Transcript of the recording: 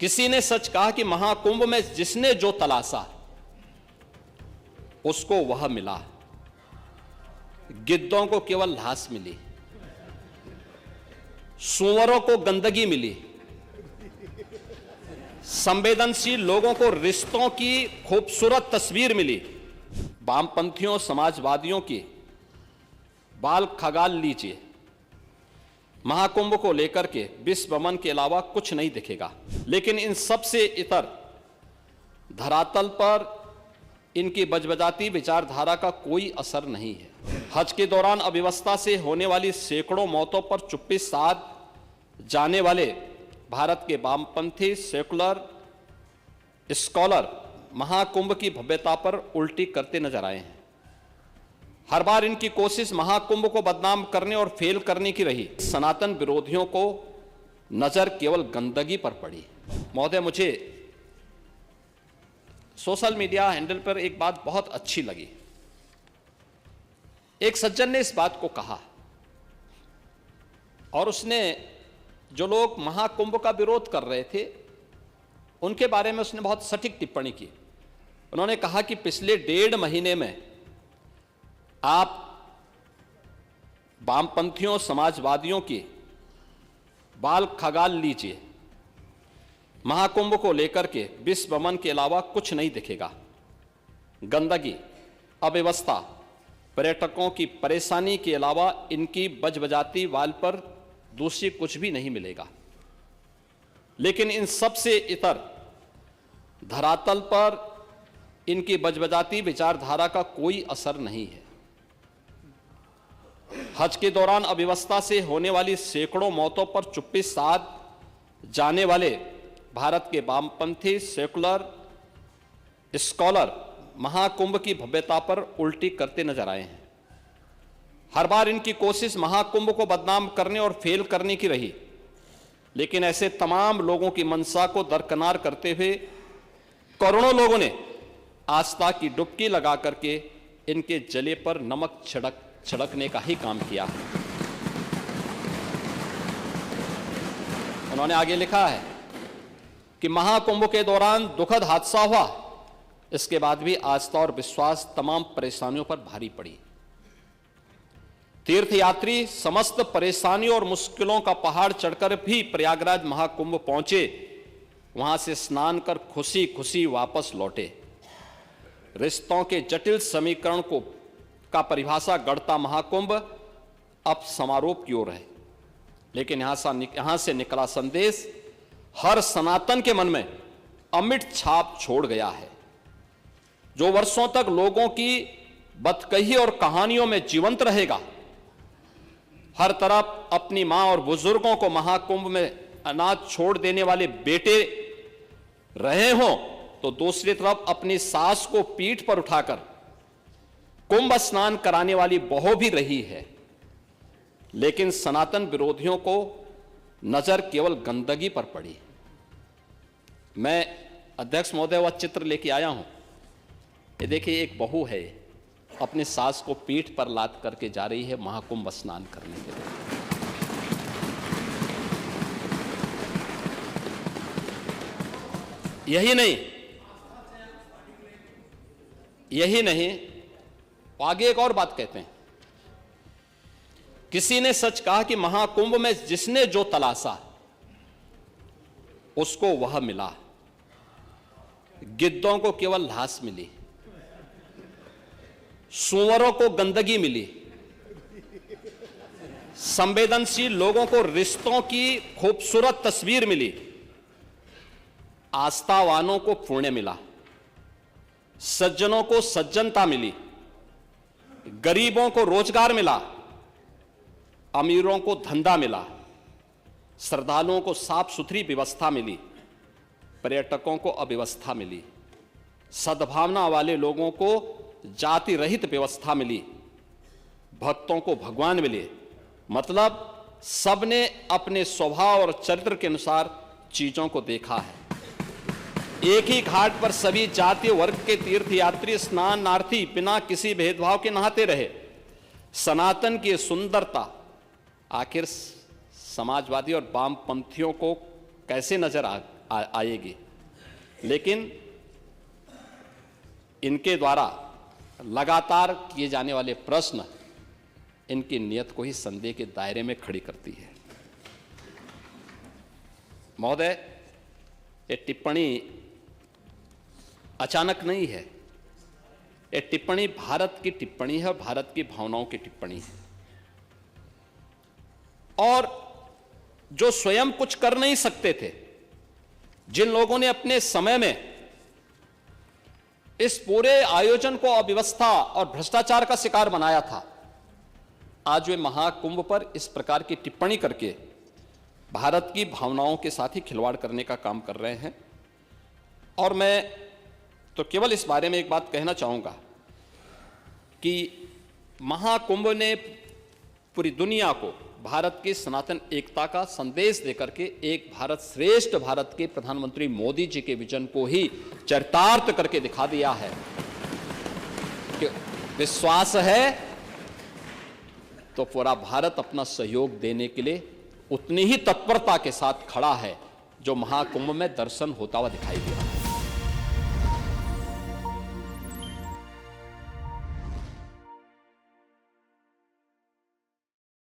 किसी ने सच कहा कि महाकुंभ में जिसने जो तलाशा उसको वह मिला। गिद्धों को केवल लाश मिली, सूअरों को गंदगी मिली, संवेदनशील लोगों को रिश्तों की खूबसूरत तस्वीर मिली। वामपंथियों समाजवादियों की बाल खगाल लीजिए, महाकुंभ को लेकर के विश्व भ्रमण के अलावा कुछ नहीं दिखेगा। लेकिन इन सब से इतर धरातल पर इनकी बजबजाती विचारधारा का कोई असर नहीं है। हज के दौरान अव्यवस्था से होने वाली सैकड़ों मौतों पर चुप्पी साध जाने वाले भारत के वामपंथी सेकुलर स्कॉलर महाकुंभ की भव्यता पर उल्टी करते नजर आए हैं। हर बार इनकी कोशिश महाकुंभ को बदनाम करने और फेल करने की रही। सनातन विरोधियों को नजर केवल गंदगी पर पड़ी। महोदय, मुझे सोशल मीडिया हैंडल पर एक बात बहुत अच्छी लगी। एक सज्जन ने इस बात को कहा और उसने जो लोग महाकुंभ का विरोध कर रहे थे उनके बारे में उसने बहुत सटीक टिप्पणी की। उन्होंने कहा कि पिछले 1.5 महीने में आप वामपंथियों समाजवादियों की बाल खगाल लीजिए, महाकुंभ को लेकर के विश्व भ्रमण के अलावा कुछ नहीं दिखेगा। गंदगी, अव्यवस्था, पर्यटकों की परेशानी के अलावा इनकी बजबजाती वाल पर दूसरी कुछ भी नहीं मिलेगा। लेकिन इन सब से इतर धरातल पर इनकी बजबजाती विचारधारा का कोई असर नहीं है। हज के दौरान अव्यवस्था से होने वाली सैकड़ों मौतों पर चुप्पी साध जाने वाले भारत के वामपंथी सेकुलर स्कॉलर महाकुंभ की भव्यता पर उल्टी करते नजर आए हैं। हर बार इनकी कोशिश महाकुंभ को बदनाम करने और फेल करने की रही। लेकिन ऐसे तमाम लोगों की मंशा को दरकिनार करते हुए करोड़ों लोगों ने आस्था की डुबकी लगा करके इनके जले पर नमक छिड़कने का ही काम किया है। उन्होंने आगे लिखा है कि महाकुंभ के दौरान दुखद हादसा हुआ, इसके बाद भी आस्था और विश्वास तमाम परेशानियों पर भारी पड़ी। तीर्थयात्री समस्त परेशानियों और मुश्किलों का पहाड़ चढ़कर भी प्रयागराज महाकुंभ पहुंचे, वहां से स्नान कर खुशी खुशी वापस लौटे। रिश्तों के जटिल समीकरण का परिभाषा गढ़ता महाकुंभ अब समारोह की ओर है। लेकिन यहां से निकला संदेश हर सनातन के मन में अमिट छाप छोड़ गया है, जो वर्षों तक लोगों की बदकही और कहानियों में जीवंत रहेगा। हर तरफ अपनी मां और बुजुर्गों को महाकुंभ में अनाथ छोड़ देने वाले बेटे रहे हों, तो दूसरी तरफ अपनी सास को पीठ पर उठाकर कुंभ स्नान कराने वाली बहू भी रही है। लेकिन सनातन विरोधियों को नजर केवल गंदगी पर पड़ी। मैं अध्यक्ष महोदय वह चित्र लेके आया हूं। ये देखिए, एक बहू है, अपनी सास को पीठ पर लाद करके जा रही है महाकुंभ स्नान करने के लिए। यही नहीं, आगे एक और बात कहते हैं। किसी ने सच कहा कि महाकुंभ में जिसने जो तलाशा उसको वह मिला। गिद्धों को केवल लाश मिली, सूअरों को गंदगी मिली, संवेदनशील लोगों को रिश्तों की खूबसूरत तस्वीर मिली, आस्थावानों को पुण्य मिला, सज्जनों को सज्जनता मिली, गरीबों को रोजगार मिला, अमीरों को धंधा मिला, श्रद्धालुओं को साफ सुथरी व्यवस्था मिली, पर्यटकों को अव्यवस्था मिली, सद्भावना वाले लोगों को जाति रहित व्यवस्था मिली, भक्तों को भगवान मिले। मतलब सबने अपने स्वभाव और चरित्र के अनुसार चीजों को देखा है। एक ही घाट पर सभी जाति वर्ग के तीर्थयात्री स्नानार्थी बिना किसी भेदभाव के नहाते रहे। सनातन की सुंदरता आखिर समाजवादी और वामपंथियों को कैसे नजर आएगी, लेकिन इनके द्वारा लगातार किए जाने वाले प्रश्न इनकी नीयत को ही संदेह के दायरे में खड़ी करती है। महोदय, ये टिप्पणी अचानक नहीं है, ये टिप्पणी भारत की टिप्पणी है, भारत की भावनाओं की टिप्पणी है। और जो स्वयं कुछ कर नहीं सकते थे, जिन लोगों ने अपने समय में इस पूरे आयोजन को अव्यवस्था और भ्रष्टाचार का शिकार बनाया था, आज वे महाकुंभ पर इस प्रकार की टिप्पणी करके भारत की भावनाओं के साथ ही खिलवाड़ करने का काम कर रहे हैं। और मैं तो केवल इस बारे में एक बात कहना चाहूंगा कि महाकुंभ ने पूरी दुनिया को भारत की सनातन एकता का संदेश देकर के एक भारत श्रेष्ठ भारत के प्रधानमंत्री मोदी जी के विजन को ही चरितार्थ करके दिखा दिया है कि विश्वास है तो पूरा भारत अपना सहयोग देने के लिए उतनी ही तत्परता के साथ खड़ा है जो महाकुंभ में दर्शन होता हुआ दिखाई दिया।